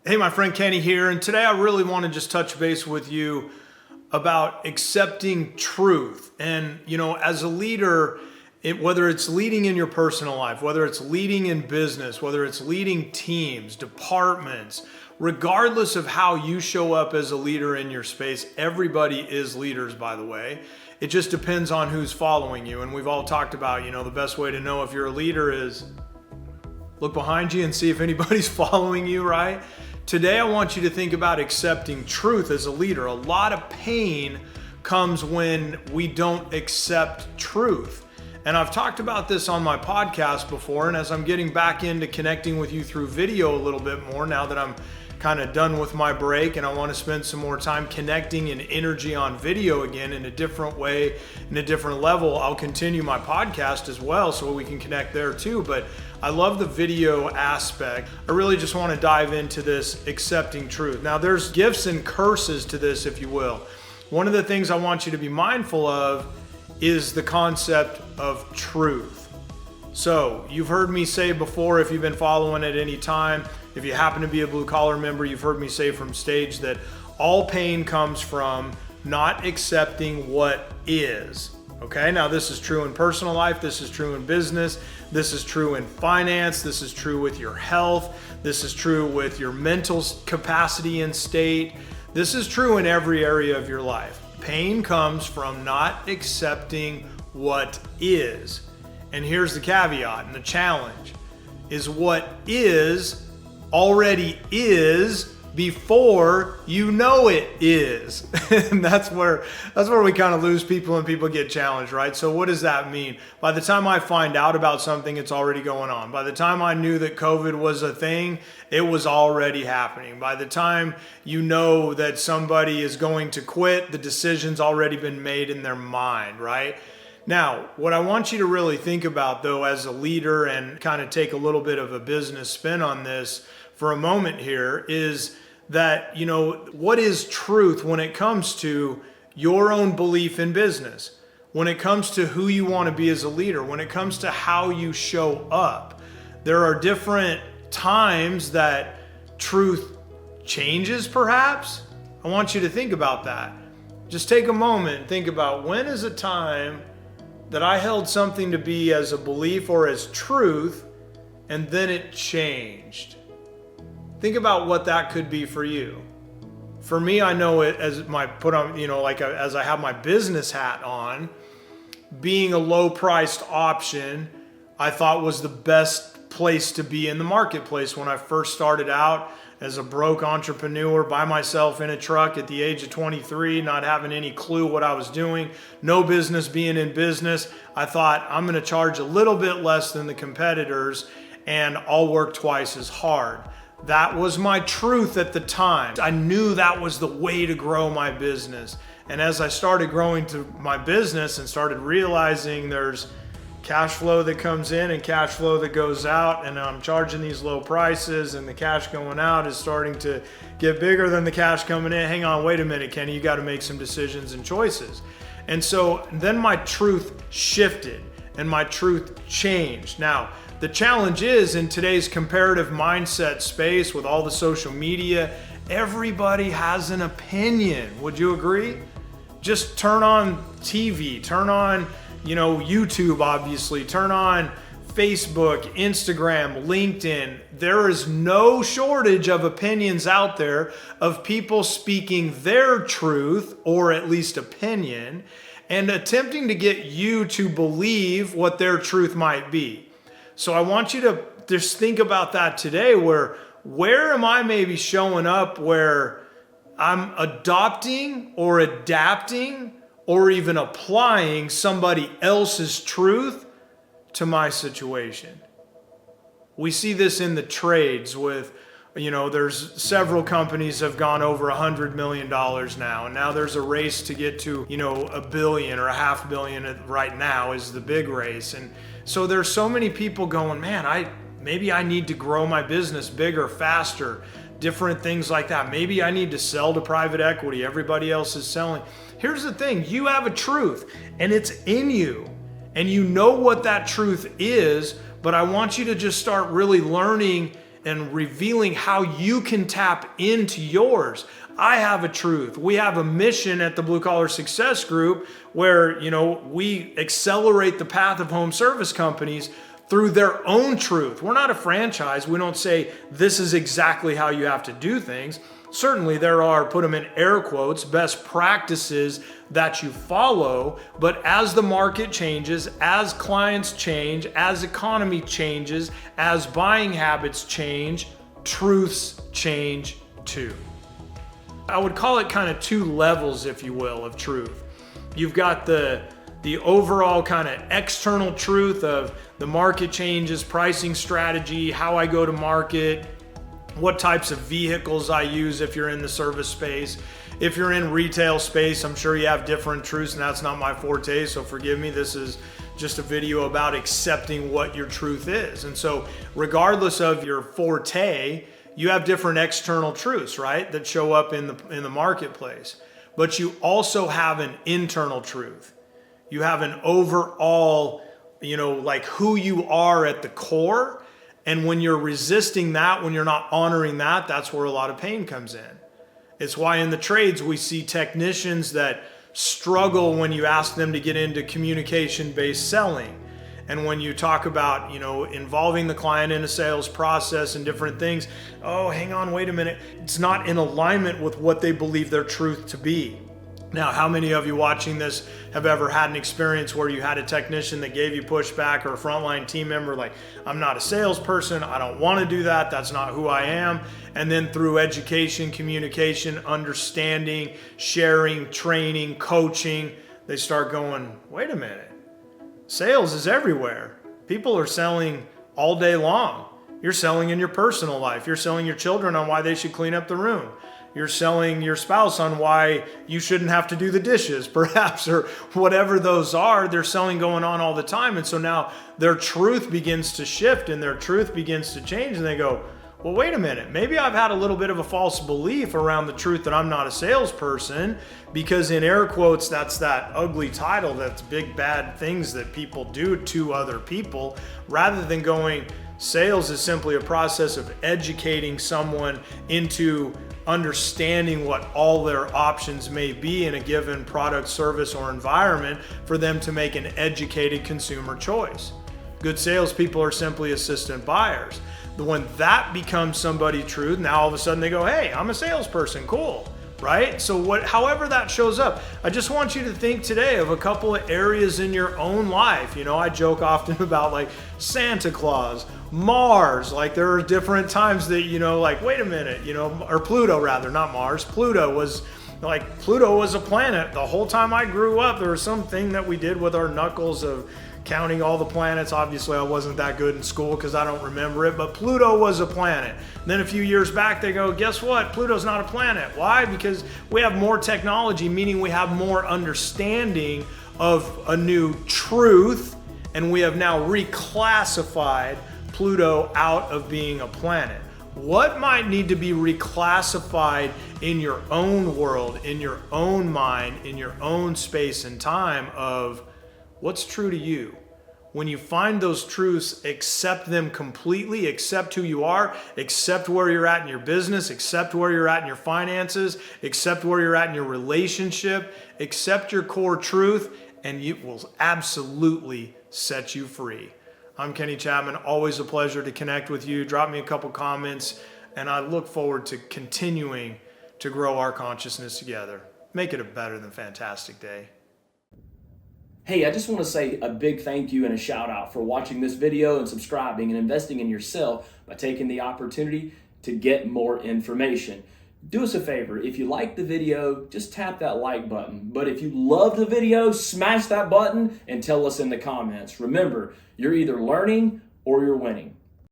Hey, my friend Kenny here, and today I really want to just touch base with you about accepting truth. And, as a leader, whether it's leading in your personal life, whether it's leading in business, whether it's leading teams, departments, regardless of how you show up as a leader in your space, everybody is leaders, by the way. It just depends on who's following you. And we've all talked about, the best way to know if you're a leader is look behind you and see if anybody's following you, right? Today, I want you to think about accepting truth as a leader. A lot of pain comes when we don't accept truth. And I've talked about this on my podcast before, and as I'm getting back into connecting with you through video a little bit more, now that I'm kind of done with my break and I want to spend some more time connecting and energy on video again in a different way, in a different level, I'll continue my podcast as well so we can connect there too. But I love the video aspect. I really just want to dive into this accepting truth. Now, there's gifts and curses to this, if you will. One of the things I want you to be mindful of is the concept of truth. So you've heard me say before, if you've been following at any time, if you happen to be a blue collar member, you've heard me say from stage that all pain comes from not accepting what is. Okay, now this is true in personal life, this is true in business, this is true in finance, this is true with your health, this is true with your mental capacity and state. This is true in every area of your life. Pain comes from not accepting what is. And here's the caveat and the challenge is what is already is before you know it is. And that's where we kind of lose people and people get challenged, right? So what does that mean? By the time I find out about something, it's already going on. By the time I knew that COVID was a thing, it was already happening. By the time you know that somebody is going to quit, the decision's already been made in their mind, right? Now, what I want you to really think about though as a leader and kind of take a little bit of a business spin on this for a moment here is that, what is truth when it comes to your own belief in business, when it comes to who you want to be as a leader, when it comes to how you show up. There are different times that truth changes, perhaps. I want you to think about that. Just take a moment and think about when is a time that I held something to be as a belief or as truth, and then it changed. Think about what that could be for you. For me, I know it as as I have my business hat on, being a low-priced option, I thought was the best place to be in the marketplace when I first started out as a broke entrepreneur by myself in a truck at the age of 23, not having any clue what I was doing, no business being in business. I thought I'm going to charge a little bit less than the competitors and I'll work twice as hard. That was my truth at the time. I knew that was the way to grow my business. And as I started growing to my business and started realizing there's cash flow that comes in and cash flow that goes out, and I'm charging these low prices and the cash going out is starting to get bigger than the cash coming in. Hang on, wait a minute, Kenny, you got to make some decisions and choices. And so then my truth shifted and my truth changed. Now, the challenge is in today's comparative mindset space with all the social media, everybody has an opinion. Would you agree? Just turn on TV, turn on, YouTube, obviously, turn on Facebook, Instagram, LinkedIn. There is no shortage of opinions out there of people speaking their truth, or at least opinion, and attempting to get you to believe what their truth might be. So I want you to just think about that today, where am I maybe showing up where I'm adopting or adapting or even applying somebody else's truth to my situation. We see this in the trades with, there's several companies have gone over $100 million now. And now there's a race to get to, $1 billion or $500 million right now is the big race. And so there's so many people going, man, maybe I need to grow my business bigger, faster, different things like that. Maybe I need to sell to private equity. Everybody else is selling. Here's the thing. You have a truth and it's in you and you know what that truth is, but I want you to just start really learning and revealing how you can tap into yours. I have a truth. We have a mission at the Blue Collar Success Group where, we accelerate the path of home service companies through their own truth. We're not a franchise. We don't say this is exactly how you have to do things. Certainly there are, put them in air quotes, best practices that you follow, but as the market changes, as clients change, as economy changes, as buying habits change, truths change too. I would call it kind of two levels, if you will, of truth. You've got the overall kind of external truth of the market changes, pricing strategy, how I go to market, what types of vehicles I use if you're in the service space. If you're in retail space, I'm sure you have different truths, and that's not my forte, so forgive me. This is just a video about accepting what your truth is. And so regardless of your forte, you have different external truths, right, that show up in the marketplace. But you also have an internal truth. You have an overall, like who you are at the core. And when you're resisting that, when you're not honoring that, that's where a lot of pain comes in. It's why in the trades we see technicians that struggle when you ask them to get into communication-based selling. And when you talk about, involving the client in a sales process and different things, oh, hang on, wait a minute. It's not in alignment with what they believe their truth to be. Now, how many of you watching this have ever had an experience where you had a technician that gave you pushback, or a frontline team member like, I'm not a salesperson, I don't want to do that, that's not who I am. And then through education, communication, understanding, sharing, training, coaching, they start going, wait a minute, sales is everywhere. People are selling all day long. You're selling in your personal life. You're selling your children on why they should clean up the room. You're selling your spouse on why you shouldn't have to do the dishes, perhaps, or whatever those are. They're selling going on all the time. And so now their truth begins to shift and their truth begins to change. And they go, well, wait a minute. Maybe I've had a little bit of a false belief around the truth that I'm not a salesperson, because in air quotes, that's that ugly title. That's big, bad things that people do to other people, rather than going, sales is simply a process of educating someone into understanding what all their options may be in a given product, service, or environment for them to make an educated consumer choice. Good salespeople are simply assistant buyers. When that becomes somebody's truth, now all of a sudden they go, hey, I'm a salesperson, cool, right? So however that shows up, I just want you to think today of a couple of areas in your own life. I joke often about like Santa Claus, Mars, like there are different times that, like, wait a minute, or Pluto rather, not Mars. Pluto was a planet. The whole time I grew up, there was something that we did with our knuckles of counting all the planets. Obviously, I wasn't that good in school because I don't remember it, but Pluto was a planet. And then a few years back, they go, guess what? Pluto's not a planet. Why? Because we have more technology, meaning we have more understanding of a new truth, and we have now reclassified Pluto out of being a planet. What might need to be reclassified in your own world, in your own mind, in your own space and time of what's true to you? When you find those truths, accept them completely, accept who you are, accept where you're at in your business, accept where you're at in your finances, accept where you're at in your relationship, accept your core truth, and it will absolutely set you free. I'm Kenny Chapman. Always a pleasure to connect with you. Drop me a couple comments, and I look forward to continuing to grow our consciousness together. Make it a better than fantastic day. Hey, I just want to say a big thank you and a shout out for watching this video and subscribing and investing in yourself by taking the opportunity to get more information. Do us a favor, if you like the video, just tap that like button. But if you love the video, smash that button and tell us in the comments. Remember, you're either learning or you're winning.